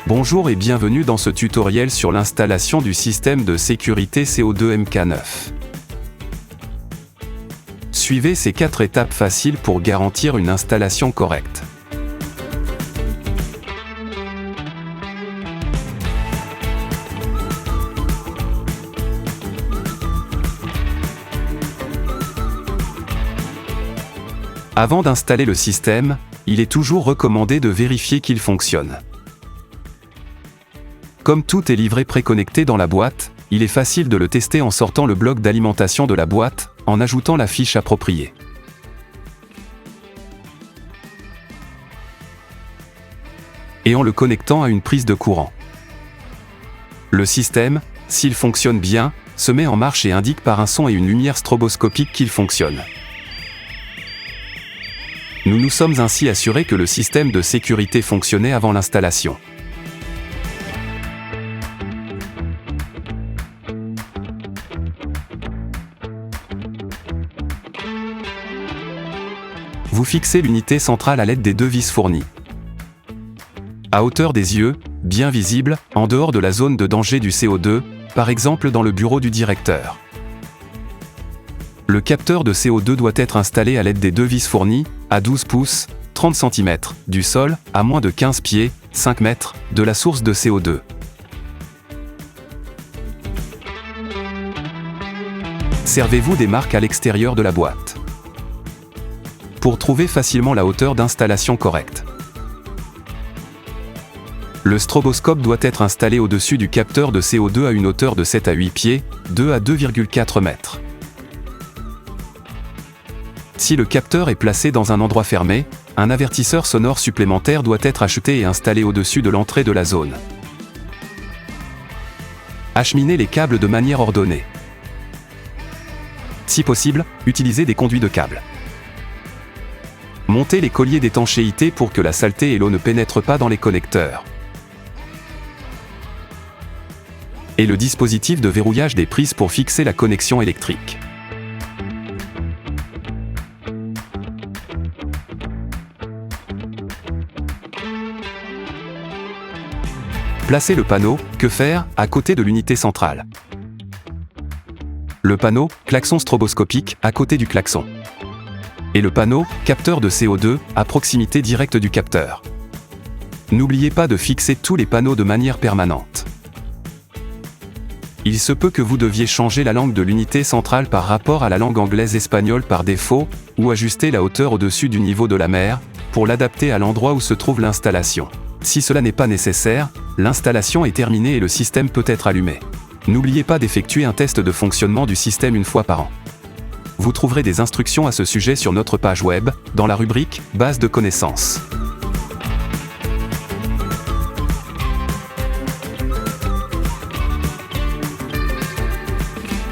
Bonjour et bienvenue dans ce tutoriel sur l'installation du système de sécurité CO2 MK9. Suivez ces 4 étapes faciles pour garantir une installation correcte. Avant d'installer le système, il est toujours recommandé de vérifier qu'il fonctionne. Comme tout est livré préconnecté dans la boîte, il est facile de le tester en sortant le bloc d'alimentation de la boîte, en ajoutant la fiche appropriée. Et en le connectant à une prise de courant. Le système, s'il fonctionne bien, se met en marche et indique par un son et une lumière stroboscopique qu'il fonctionne. Nous nous sommes ainsi assurés que le système de sécurité fonctionnait avant l'installation. Vous fixez l'unité centrale à l'aide des 2 vis fournies. À hauteur des yeux, bien visible, en dehors de la zone de danger du CO2, par exemple dans le bureau du directeur. Le capteur de CO2 doit être installé à l'aide des 2 vis fournies, à 12 pouces, 30 cm, du sol, à moins de 15 pieds, 5 mètres, de la source de CO2. Servez-vous des marques à l'extérieur de la boîte. Pour trouver facilement la hauteur d'installation correcte. Le stroboscope doit être installé au-dessus du capteur de CO2 à une hauteur de 7 à 8 pieds, 2 à 2,4 mètres. Si le capteur est placé dans un endroit fermé, un avertisseur sonore supplémentaire doit être acheté et installé au-dessus de l'entrée de la zone. Acheminez les câbles de manière ordonnée. Si possible, utilisez des conduits de câbles. Montez les colliers d'étanchéité pour que la saleté et l'eau ne pénètrent pas dans les connecteurs. Et le dispositif de verrouillage des prises pour fixer la connexion électrique. Placez le panneau « Que faire » à côté de l'unité centrale. Le panneau « Klaxon stroboscopique » à côté du klaxon. Et le panneau « Capteur de CO2 » à proximité directe du capteur. N'oubliez pas de fixer tous les panneaux de manière permanente. Il se peut que vous deviez changer la langue de l'unité centrale par rapport à la langue anglaise-espagnole par défaut, ou ajuster la hauteur au-dessus du niveau de la mer, pour l'adapter à l'endroit où se trouve l'installation. Si cela n'est pas nécessaire, l'installation est terminée et le système peut être allumé. N'oubliez pas d'effectuer un test de fonctionnement du système une fois par an. Vous trouverez des instructions à ce sujet sur notre page web, dans la rubrique « Base de connaissances ».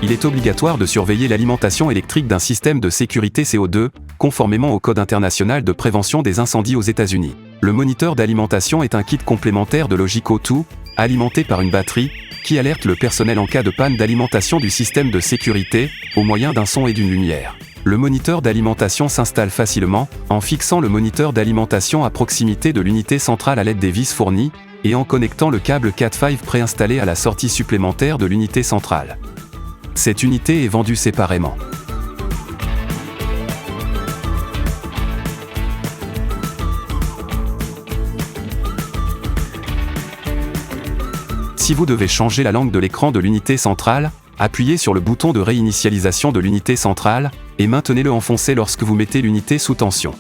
Il est obligatoire de surveiller l'alimentation électrique d'un système de sécurité CO2, conformément au Code international de prévention des incendies aux États-Unis. Le moniteur d'alimentation est un kit complémentaire de Logic-O2, alimenté par une batterie, qui alerte le personnel en cas de panne d'alimentation du système de sécurité, au moyen d'un son et d'une lumière. Le moniteur d'alimentation s'installe facilement, en fixant le moniteur d'alimentation à proximité de l'unité centrale à l'aide des vis fournies, et en connectant le câble Cat5 préinstallé à la sortie supplémentaire de l'unité centrale. Cette unité est vendue séparément. Si vous devez changer la langue de l'écran de l'unité centrale, appuyez sur le bouton de réinitialisation de l'unité centrale, et maintenez-le enfoncé lorsque vous mettez l'unité sous tension.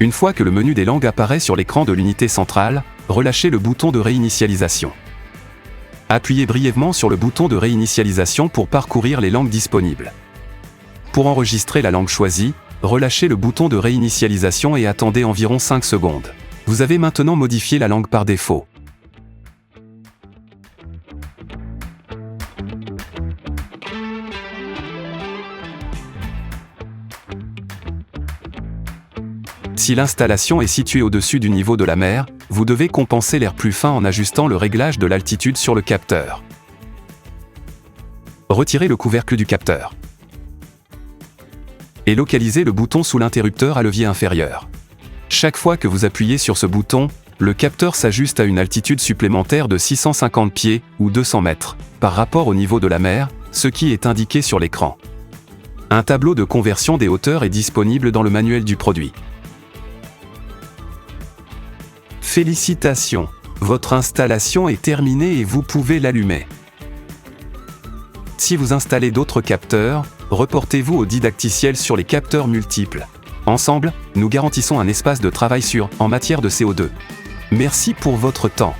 Une fois que le menu des langues apparaît sur l'écran de l'unité centrale, relâchez le bouton de réinitialisation. Appuyez brièvement sur le bouton de réinitialisation pour parcourir les langues disponibles. Pour enregistrer la langue choisie, relâchez le bouton de réinitialisation et attendez environ 5 secondes. Vous avez maintenant modifié la langue par défaut. Si l'installation est située au-dessus du niveau de la mer, vous devez compenser l'air plus fin en ajustant le réglage de l'altitude sur le capteur. Retirez le couvercle du capteur. et localisez le bouton sous l'interrupteur à levier inférieur. Chaque fois que vous appuyez sur ce bouton, le capteur s'ajuste à une altitude supplémentaire de 650 pieds ou 200 mètres par rapport au niveau de la mer, ce qui est indiqué sur l'écran. Un tableau de conversion des hauteurs est disponible dans le manuel du produit. Félicitations! Votre installation est terminée et vous pouvez l'allumer. Si vous installez d'autres capteurs, reportez-vous au didacticiel sur les capteurs multiples. Ensemble, nous garantissons un espace de travail sûr en matière de CO2. Merci pour votre temps.